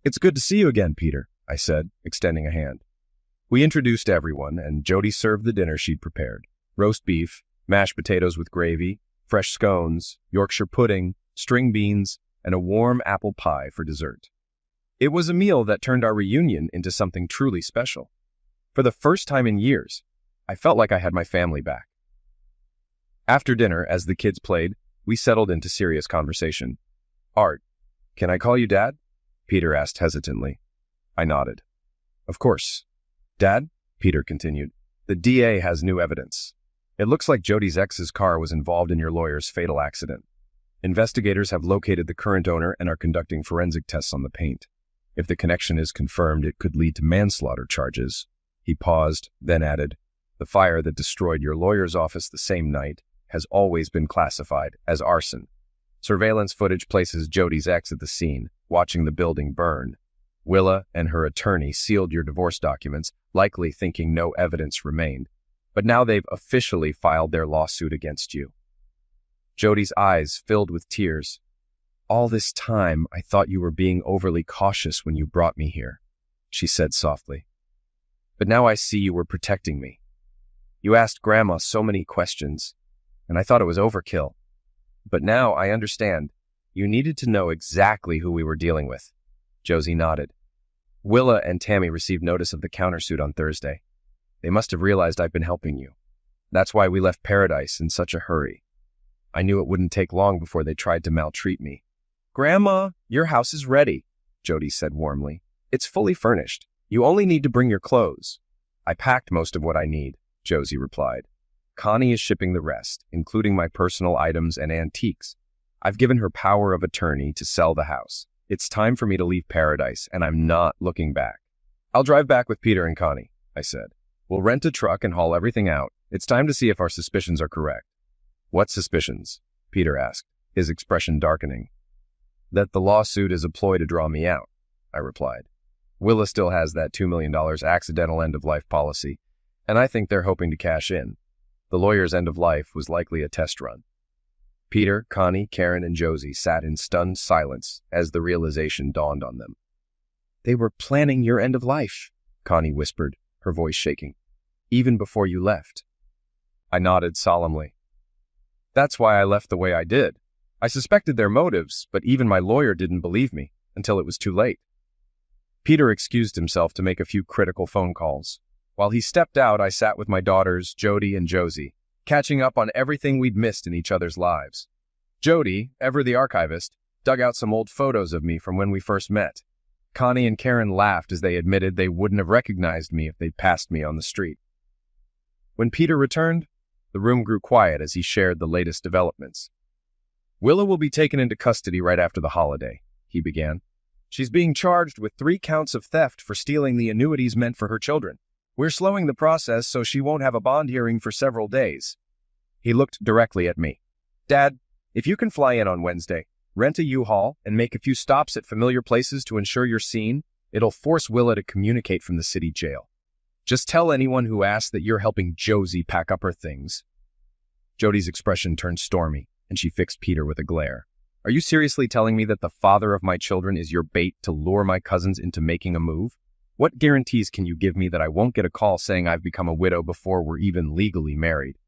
"It's good to see you again, Peter," I said, extending a hand. We introduced everyone, and Jody served the dinner she'd prepared. Roast beef, mashed potatoes with gravy, fresh scones, Yorkshire pudding, string beans, and a warm apple pie for dessert. It was a meal that turned our reunion into something truly special. For the first time in years, I felt like I had my family back. After dinner, as the kids played, we settled into serious conversation. "Art, can I call you Dad?" Peter asked hesitantly. I nodded. "Of course." "Dad," Peter continued, "the DA has new evidence. It looks like Jody's ex's car was involved in your lawyer's fatal accident. Investigators have located the current owner and are conducting forensic tests on the paint. If the connection is confirmed, it could lead to manslaughter charges." He paused, then added, "The fire that destroyed your lawyer's office the same night has always been classified as arson. Surveillance footage places Jody's ex at the scene, watching the building burn. Willa and her attorney sealed your divorce documents, likely thinking no evidence remained. But now they've officially filed their lawsuit against you." Jody's eyes filled with tears. "All this time, I thought you were being overly cautious when you brought me here," she said softly. "But now I see you were protecting me. You asked Grandma so many questions, and I thought it was overkill. But now I understand. You needed to know exactly who we were dealing with." Josie nodded. "Willa and Tammy received notice of the countersuit on Thursday. They must have realized I've been helping you. That's why we left Paradise in such a hurry. I knew it wouldn't take long before they tried to maltreat me." "Grandma, your house is ready," Jody said warmly. "It's fully furnished. You only need to bring your clothes." "I packed most of what I need," Josie replied. "Connie is shipping the rest, including my personal items and antiques. I've given her power of attorney to sell the house. It's time for me to leave Paradise, and I'm not looking back." "I'll drive back with Peter and Connie," I said. "We'll rent a truck and haul everything out. It's time to see if our suspicions are correct." "What suspicions?" Peter asked, his expression darkening. "That the lawsuit is a ploy to draw me out," I replied. "Willa still has that $2 million accidental end-of-life policy, and I think they're hoping to cash in. The lawyer's end of life was likely a test run." Peter, Connie, Karen, and Josie sat in stunned silence as the realization dawned on them. "They were planning your end of life," Connie whispered, her voice shaking, "even before you left." I nodded solemnly. "That's why I left the way I did. I suspected their motives, but even my lawyer didn't believe me until it was too late." Peter excused himself to make a few critical phone calls. While he stepped out, I sat with my daughters, Jody and Josie, catching up on everything we'd missed in each other's lives. Jody, ever the archivist, dug out some old photos of me from when we first met. Connie and Karen laughed as they admitted they wouldn't have recognized me if they'd passed me on the street. When Peter returned, the room grew quiet as he shared the latest developments. "Willa will be taken into custody right after the holiday," he began. "She's being charged with 3 counts of theft for stealing the annuities meant for her children. We're slowing the process so she won't have a bond hearing for several days." He looked directly at me. "Dad, if you can fly in on Wednesday, rent a U-Haul, and make a few stops at familiar places to ensure you're seen, it'll force Willa to communicate from the city jail. Just tell anyone who asks that you're helping Josie pack up her things." Jody's expression turned stormy, and she fixed Peter with a glare. "Are you seriously telling me that the father of my children is your bait to lure my cousins into making a move? What guarantees can you give me that I won't get a call saying I've become a widow before we're even legally married?"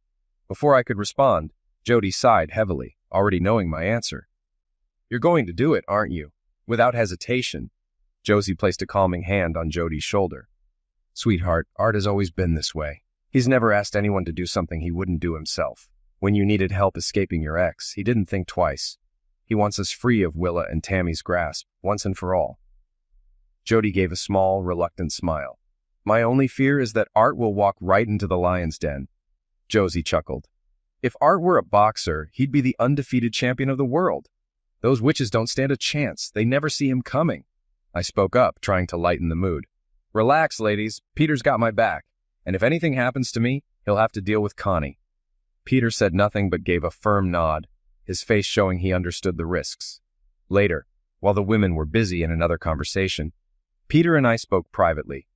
Before I could respond, Jody sighed heavily, already knowing my answer. "You're going to do it, aren't you?" Without hesitation, Josie placed a calming hand on Jody's shoulder. "Sweetheart, Art has always been this way. He's never asked anyone to do something he wouldn't do himself. When you needed help escaping your ex, he didn't think twice. He wants us free of Willa and Tammy's grasp, once and for all." Jody gave a small, reluctant smile. "My only fear is that Art will walk right into the lion's den." Josie chuckled. "If Art were a boxer, he'd be the undefeated champion of the world. Those witches don't stand a chance. They never see him coming." I spoke up, trying to lighten the mood. "Relax, ladies. Peter's got my back. And if anything happens to me, he'll have to deal with Connie." Peter said nothing but gave a firm nod, his face showing he understood the risks. Later, while the women were busy in another conversation, Peter and I spoke privately.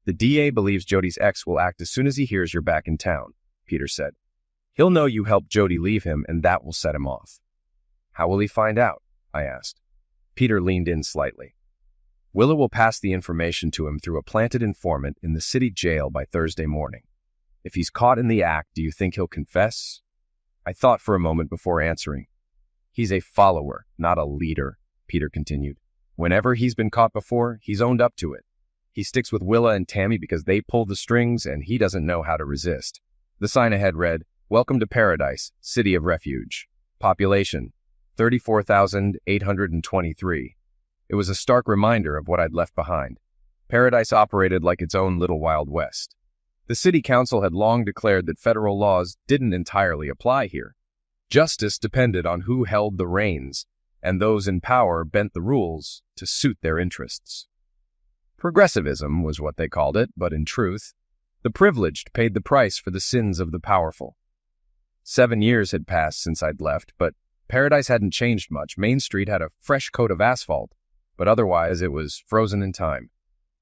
"The DA believes Jody's ex will act as soon as he hears you're back in town," Peter said. "He'll know you helped Jody leave him, and that will set him off." "How will he find out?" I asked. Peter leaned in slightly. Willa will pass the information to him through a planted informant in the city jail by Thursday morning. If he's caught in the act, do you think he'll confess? I thought for a moment before answering. He's a follower, not a leader, Peter continued. Whenever he's been caught before, he's owned up to it. He sticks with Willa and Tammy because they pull the strings and he doesn't know how to resist. The sign ahead read, "Welcome to Paradise, City of Refuge. Population, 34,823. It was a stark reminder of what I'd left behind. Paradise operated like its own little Wild West. The city council had long declared that federal laws didn't entirely apply here. Justice depended on who held the reins, and those in power bent the rules to suit their interests. Progressivism was what they called it, but in truth, the privileged paid the price for the sins of the powerful. 7 years had passed since I'd left, but Paradise hadn't changed much. Main Street had a fresh coat of asphalt, but otherwise it was frozen in time.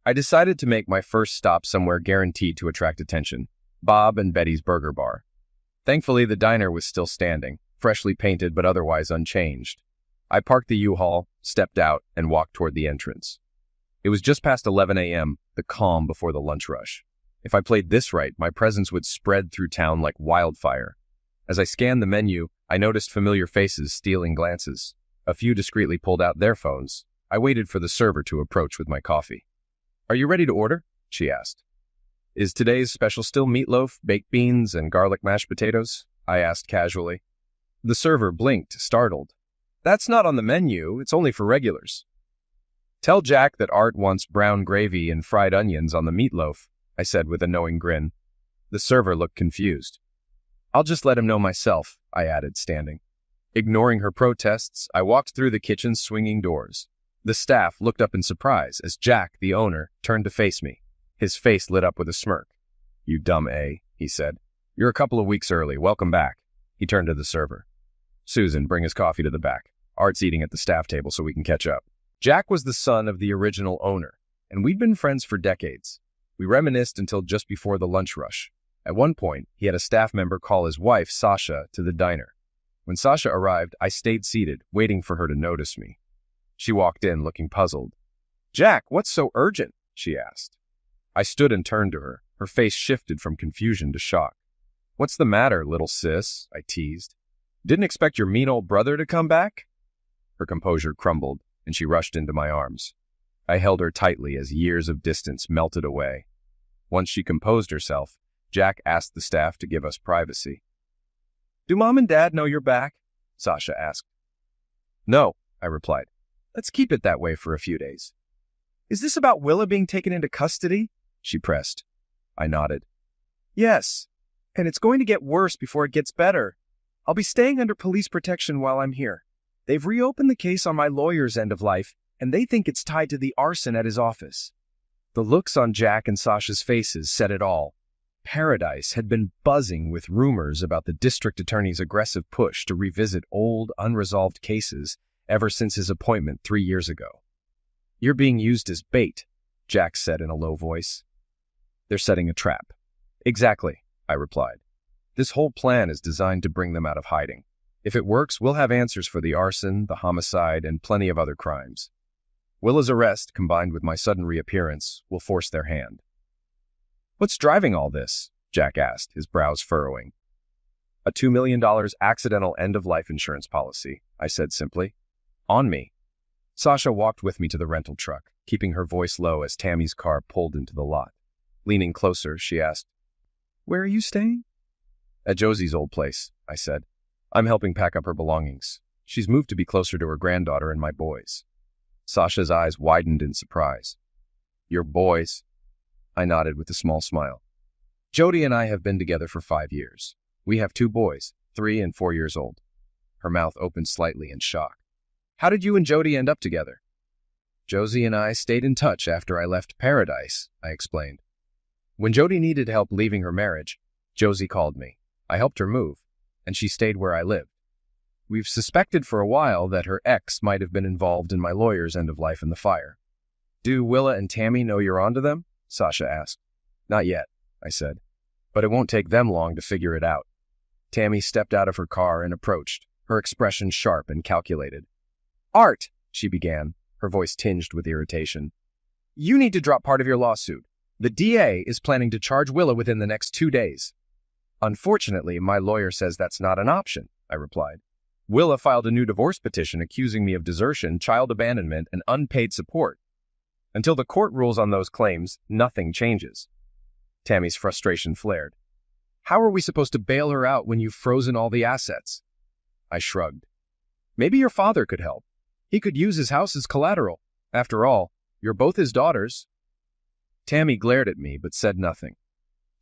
I decided to make my first stop somewhere guaranteed to attract attention, Bob and Betty's Burger Bar. Thankfully, the diner was still standing, freshly painted but otherwise unchanged. I parked the U-Haul, stepped out, and walked toward the entrance. It was just past 11 a.m., the calm before the lunch rush. If I played this right, my presence would spread through town like wildfire. As I scanned the menu, I noticed familiar faces stealing glances. A few discreetly pulled out their phones. I waited for the server to approach with my coffee. "Are you ready to order?" she asked. "Is today's special still meatloaf, baked beans, and garlic mashed potatoes?" I asked casually. The server blinked, startled. "That's not on the menu. It's only for regulars." "Tell Jack that Art wants brown gravy and fried onions on the meatloaf," I said with a knowing grin. The server looked confused. "I'll just let him know myself," I added, standing. Ignoring her protests, I walked through the kitchen's swinging doors. The staff looked up in surprise as Jack, the owner, turned to face me. His face lit up with a smirk. "You dumb A," he said. "You're a couple of weeks early. Welcome back." He turned to the server. "Susan, bring his coffee to the back. Art's eating at the staff table so we can catch up." Jack was the son of the original owner, and we'd been friends for decades. We reminisced until just before the lunch rush. At one point, he had a staff member call his wife, Sasha, to the diner. When Sasha arrived, I stayed seated, waiting for her to notice me. She walked in, looking puzzled. "Jack, what's so urgent?" she asked. I stood and turned to her. Her face shifted from confusion to shock. "What's the matter, little sis?" I teased. "Didn't expect your mean old brother to come back?" Her composure crumbled, and she rushed into my arms. I held her tightly as years of distance melted away. Once she composed herself, Jack asked the staff to give us privacy. "Do Mom and Dad know you're back?" Sasha asked. "No," I replied. "Let's keep it that way for a few days." "Is this about Willa being taken into custody?" she pressed. I nodded. "Yes, and it's going to get worse before it gets better. I'll be staying under police protection while I'm here. They've reopened the case on my lawyer's end of life, and they think it's tied to the arson at his office." The looks on Jack and Sasha's faces said it all. Paradise had been buzzing with rumors about the district attorney's aggressive push to revisit old, unresolved cases ever since his appointment 3 years ago. "You're being used as bait," Jack said in a low voice. "They're setting a trap." "Exactly," I replied. "This whole plan is designed to bring them out of hiding. If it works, we'll have answers for the arson, the homicide, and plenty of other crimes. Willa's arrest, combined with my sudden reappearance, will force their hand." "What's driving all this?" Jack asked, his brows furrowing. "A $2 million accidental end-of-life insurance policy," I said simply. "On me." Sasha walked with me to the rental truck, keeping her voice low as Tammy's car pulled into the lot. Leaning closer, she asked, "Where are you staying?" "At Josie's old place," I said. "I'm helping pack up her belongings. She's moved to be closer to her granddaughter and my boys." Sasha's eyes widened in surprise. "Your boys?" I nodded with a small smile. "Jody and I have been together for 5 years. We have 2 boys, 3 and 4 years old." Her mouth opened slightly in shock. "How did you and Jody end up together?" "Josie and I stayed in touch after I left Paradise," I explained. "When Jody needed help leaving her marriage, Josie called me. I helped her move, and she stayed where I lived. We've suspected for a while that her ex might have been involved in my lawyer's end of life in the fire." "Do Willa and Tammy know you're onto them?" Sasha asked. "Not yet," I said, "but it won't take them long to figure it out." Tammy stepped out of her car and approached, her expression sharp and calculated. "Art," she began, her voice tinged with irritation. You need to drop part of your lawsuit. The DA is planning to charge Willa within the next 2 days. Unfortunately, my lawyer says that's not an option, I replied. Willa filed a new divorce petition accusing me of desertion, child abandonment, and unpaid support. Until the court rules on those claims, nothing changes. Tammy's frustration flared. How are we supposed to bail her out when you've frozen all the assets? I shrugged. Maybe your father could help. He could use his house as collateral. After all, you're both his daughters. Tammy glared at me, but said nothing.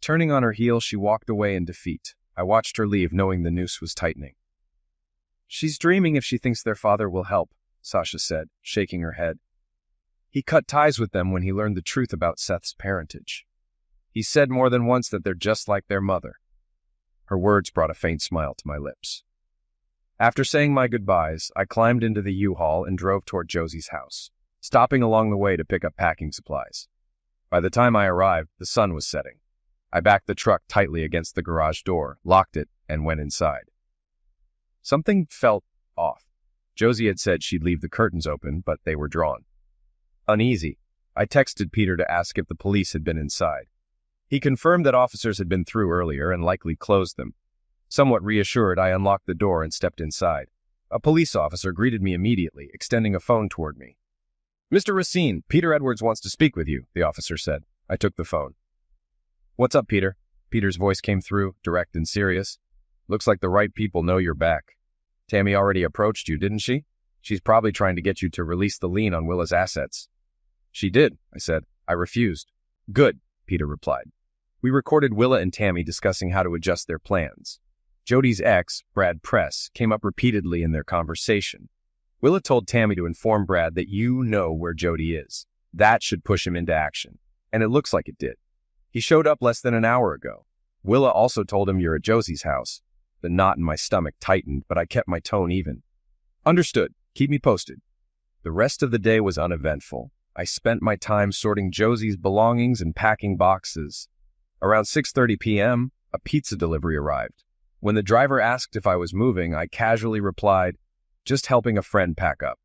Turning on her heel, she walked away in defeat. I watched her leave, knowing the noose was tightening. She's dreaming if she thinks their father will help, Sasha said, shaking her head. He cut ties with them when he learned the truth about Seth's parentage. He said more than once that they're just like their mother. Her words brought a faint smile to my lips. After saying my goodbyes, I climbed into the U-Haul and drove toward Josie's house, stopping along the way to pick up packing supplies. By the time I arrived, the sun was setting. I backed the truck tightly against the garage door, locked it, and went inside. Something felt off. Josie had said she'd leave the curtains open, but they were drawn. Uneasy, I texted Peter to ask if the police had been inside. He confirmed that officers had been through earlier and likely closed them. Somewhat reassured, I unlocked the door and stepped inside. A police officer greeted me immediately, extending a phone toward me. Mr. Racine, Peter Edwards wants to speak with you, the officer said. I took the phone. What's up, Peter? Peter's voice came through, direct and serious. Looks like the right people know you're back. Tammy already approached you, didn't she? She's probably trying to get you to release the lien on Willa's assets. She did, I said. I refused. Good, Peter replied. We recorded Willa and Tammy discussing how to adjust their plans. Jody's ex, Brad Press, came up repeatedly in their conversation. Willa told Tammy to inform Brad that you know where Jody is. That should push him into action. And it looks like it did. He showed up less than an hour ago. Willa also told him you're at Josie's house. The knot in my stomach tightened, but I kept my tone even. Understood. Keep me posted. The rest of the day was uneventful. I spent my time sorting Josie's belongings and packing boxes. Around 6:30 p.m., a pizza delivery arrived. When the driver asked if I was moving, I casually replied, just helping a friend pack up.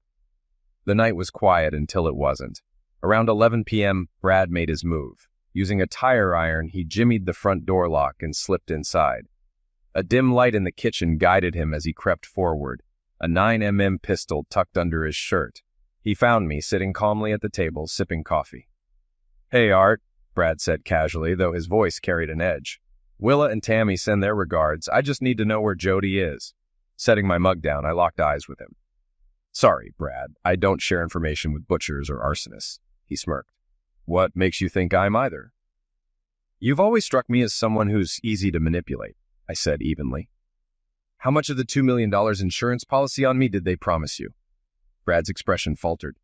The night was quiet until it wasn't. Around 11 p.m., Brad made his move. Using a tire iron, he jimmied the front door lock and slipped inside. A dim light in the kitchen guided him as he crept forward, a 9mm pistol tucked under his shirt. He found me sitting calmly at the table, sipping coffee. Hey, Art, Brad said casually, though his voice carried an edge. Willa and Tammy send their regards. I just need to know where Jody is. Setting my mug down, I locked eyes with him. Sorry, Brad, I don't share information with butchers or arsonists. He smirked. What makes you think I'm either? You've always struck me as someone who's easy to manipulate, I said evenly. How much of the $2 million insurance policy on me did they promise you? Brad's expression faltered.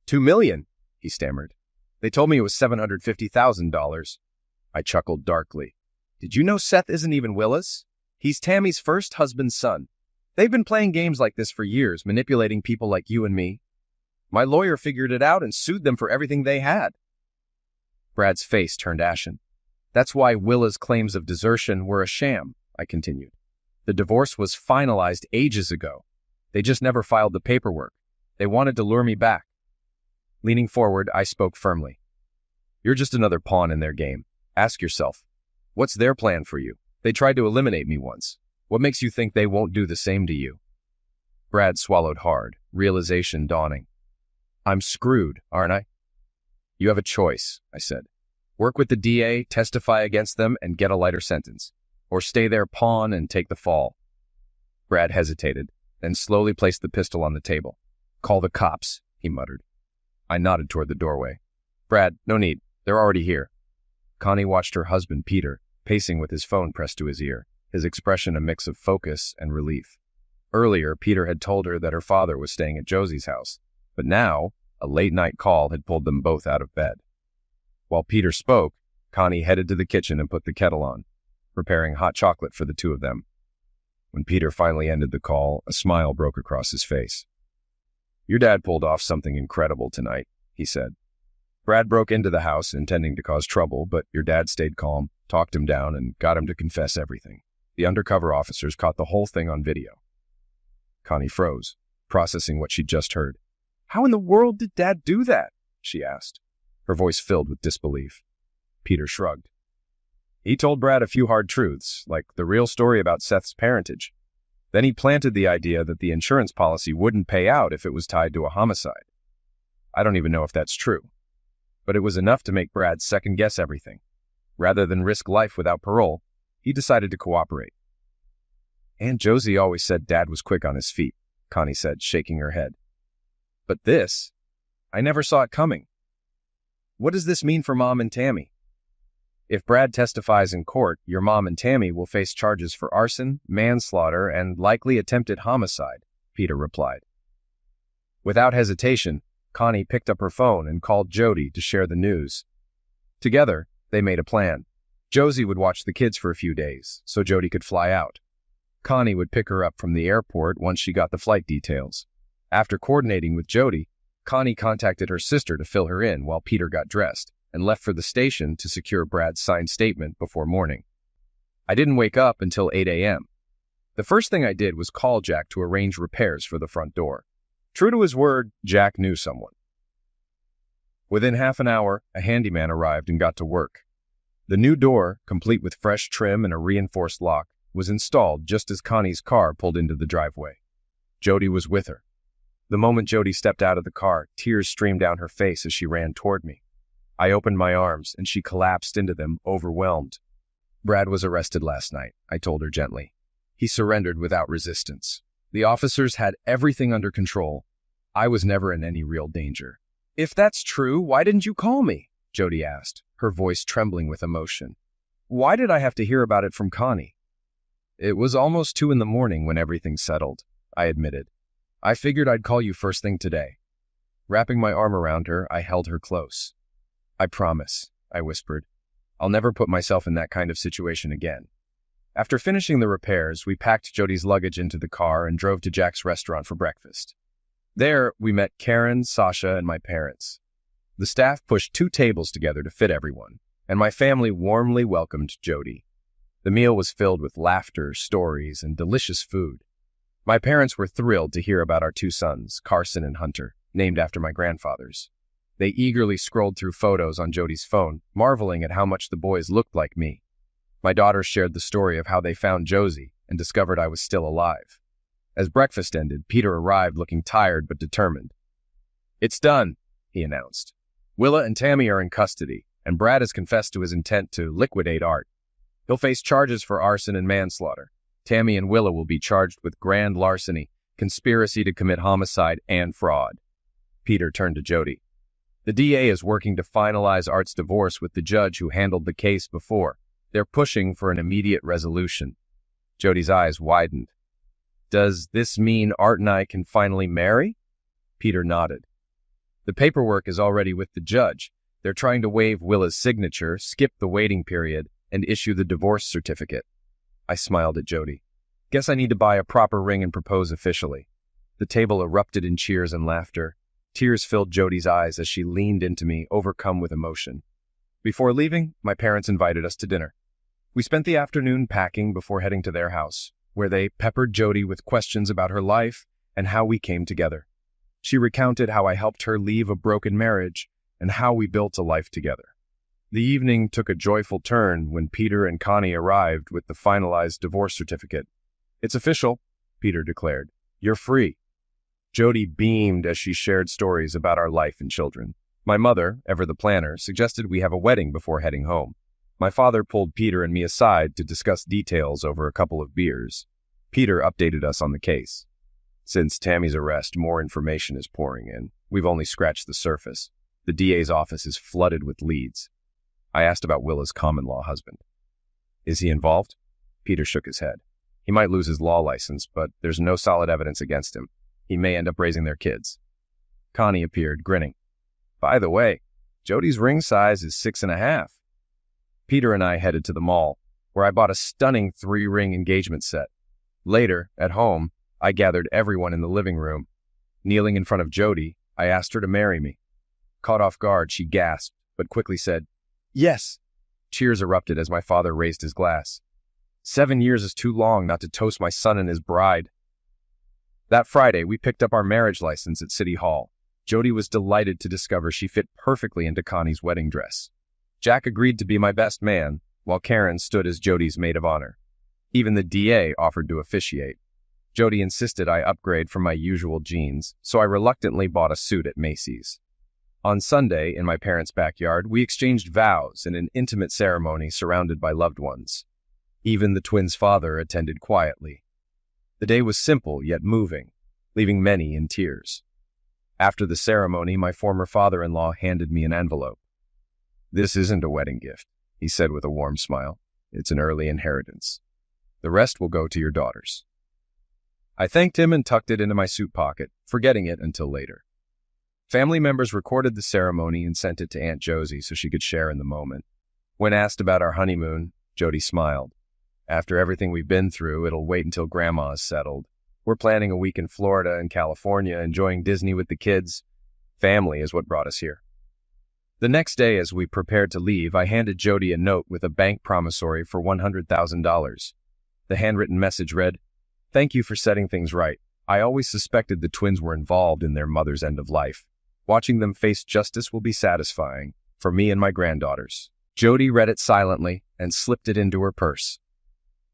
$2 million, he stammered. They told me it was $750,000. I chuckled darkly. Did you know Seth isn't even Willa's? He's Tammy's first husband's son. They've been playing games like this for years, manipulating people like you and me. My lawyer figured it out and sued them for everything they had. Brad's face turned ashen. That's why Willa's claims of desertion were a sham, I continued. The divorce was finalized ages ago. They just never filed the paperwork. They wanted to lure me back. Leaning forward, I spoke firmly. You're just another pawn in their game. Ask yourself, what's their plan for you? They tried to eliminate me once. What makes you think they won't do the same to you? Brad swallowed hard, realization dawning. I'm screwed, aren't I? You have a choice, I said. Work with the DA, testify against them, and get a lighter sentence. Or stay their pawn and take the fall. Brad hesitated, then slowly placed the pistol on the table. Call the cops, he muttered. I nodded toward the doorway. Brad, no need. They're already here. Connie watched her husband, Peter, pacing with his phone pressed to his ear, his expression a mix of focus and relief. Earlier, Peter had told her that her father was staying at Josie's house, but now, a late-night call had pulled them both out of bed. While Peter spoke, Connie headed to the kitchen and put the kettle on, preparing hot chocolate for the two of them. When Peter finally ended the call, a smile broke across his face. Your dad pulled off something incredible tonight, he said. Brad broke into the house intending to cause trouble, but your dad stayed calm, talked him down, and got him to confess everything. The undercover officers caught the whole thing on video. Connie froze, processing what she'd just heard. How in the world did Dad do that? She asked. her voice filled with disbelief. Peter shrugged. He told Brad a few hard truths, like the real story about Seth's parentage. Then he planted the idea that the insurance policy wouldn't pay out if it was tied to a homicide. I don't even know if that's true. But it was enough to make Brad second-guess everything. Rather than risk life without parole, he decided to cooperate. Aunt Josie always said Dad was quick on his feet, Connie said, shaking her head. But this, I never saw it coming. What does this mean for Mom and Tammy? If Brad testifies in court, your mom and Tammy will face charges for arson, manslaughter, and likely attempted homicide, Peter replied. Without hesitation, Connie picked up her phone and called Jody to share the news. Together, they made a plan. Josie would watch the kids for a few days, so Jody could fly out. Connie would pick her up from the airport once she got the flight details. After coordinating with Jody, Connie contacted her sister to fill her in while Peter got dressed, and left for the station to secure Brad's signed statement before morning. I didn't wake up until 8 a.m. The first thing I did was call Jack to arrange repairs for the front door. True to his word, Jack knew someone. Within half an hour, a handyman arrived and got to work. The new door, complete with fresh trim and a reinforced lock, was installed just as Connie's car pulled into the driveway. Jody was with her. The moment Jody stepped out of the car, tears streamed down her face as she ran toward me. I opened my arms, and she collapsed into them, overwhelmed. Brad was arrested last night, I told her gently. He surrendered without resistance. The officers had everything under control. I was never in any real danger. If that's true, why didn't you call me? Jody asked, her voice trembling with emotion. Why did I have to hear about it from Connie? It was almost 2 a.m. when everything settled, I admitted. I figured I'd call you first thing today. Wrapping my arm around her, I held her close. I promise, I whispered. I'll never put myself in that kind of situation again. After finishing the repairs, we packed Jody's luggage into the car and drove to Jack's restaurant for breakfast. There, we met Karen, Sasha, and my parents. The staff pushed 2 tables together to fit everyone, and my family warmly welcomed Jody. The meal was filled with laughter, stories, and delicious food. My parents were thrilled to hear about our 2 sons, Carson and Hunter, named after my grandfathers. They eagerly scrolled through photos on Jody's phone, marveling at how much the boys looked like me. My daughters shared the story of how they found Josie and discovered I was still alive. As breakfast ended, Peter arrived looking tired but determined. It's done, he announced. Willa and Tammy are in custody, and Brad has confessed to his intent to liquidate Art. He'll face charges for arson and manslaughter. Tammy and Willa will be charged with grand larceny, conspiracy to commit homicide, and fraud. Peter turned to Jody. The DA is working to finalize Art's divorce with the judge who handled the case before. They're pushing for an immediate resolution. Jody's eyes widened. Does this mean Art and I can finally marry? Peter nodded. The paperwork is already with the judge. They're trying to waive Willa's signature, skip the waiting period, and issue the divorce certificate. I smiled at Jody. Guess I need to buy a proper ring and propose officially. The table erupted in cheers and laughter. Tears filled Jody's eyes as she leaned into me, overcome with emotion. Before leaving, my parents invited us to dinner. We spent the afternoon packing before heading to their house, where they peppered Jody with questions about her life and how we came together. She recounted how I helped her leave a broken marriage and how we built a life together. The evening took a joyful turn when Peter and Connie arrived with the finalized divorce certificate. It's official, Peter declared. You're free. Jody beamed as she shared stories about our life and children. My mother, ever the planner, suggested we have a wedding before heading home. My father pulled Peter and me aside to discuss details over a couple of beers. Peter updated us on the case. Since Tammy's arrest, more information is pouring in. We've only scratched the surface. The DA's office is flooded with leads. I asked about Willa's common-law husband. Is he involved? Peter shook his head. He might lose his law license, but there's no solid evidence against him. He may end up raising their kids. Connie appeared, grinning. By the way, Jody's ring size is 6.5. Peter and I headed to the mall, where I bought a stunning 3-ring engagement set. Later, at home, I gathered everyone in the living room. Kneeling in front of Jody, I asked her to marry me. Caught off guard, she gasped, but quickly said, Yes. Cheers erupted as my father raised his glass. 7 years is too long not to toast my son and his bride. That Friday, we picked up our marriage license at City Hall. Jody was delighted to discover she fit perfectly into Connie's wedding dress. Jack agreed to be my best man, while Karen stood as Jody's maid of honor. Even the DA offered to officiate. Jody insisted I upgrade from my usual jeans, so I reluctantly bought a suit at Macy's. On Sunday, in my parents' backyard, we exchanged vows in an intimate ceremony surrounded by loved ones. Even the twins' father attended quietly. The day was simple yet moving, leaving many in tears. After the ceremony, my former father-in-law handed me an envelope. "This isn't a wedding gift," he said with a warm smile. "It's an early inheritance. The rest will go to your daughters." I thanked him and tucked it into my suit pocket, forgetting it until later. Family members recorded the ceremony and sent it to Aunt Josie so she could share in the moment. When asked about our honeymoon, Jody smiled. "After everything we've been through, it'll wait until Grandma is settled. We're planning a week in Florida and California, enjoying Disney with the kids. Family is what brought us here." The next day, as we prepared to leave, I handed Jody a note with a bank promissory for $100,000. The handwritten message read, "Thank you for setting things right. I always suspected the twins were involved in their mother's end of life. Watching them face justice will be satisfying for me and my granddaughters." Jody read it silently and slipped it into her purse.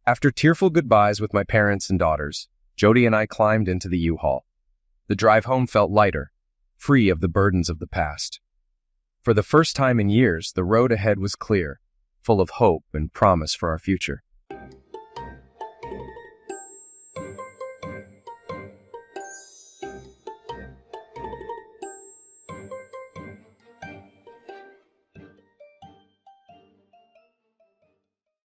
After tearful goodbyes with my parents and daughters, Jody and I climbed into the U-Haul. The drive home felt lighter, free of the burdens of the past. For the first time in years, the road ahead was clear, full of hope and promise for our future.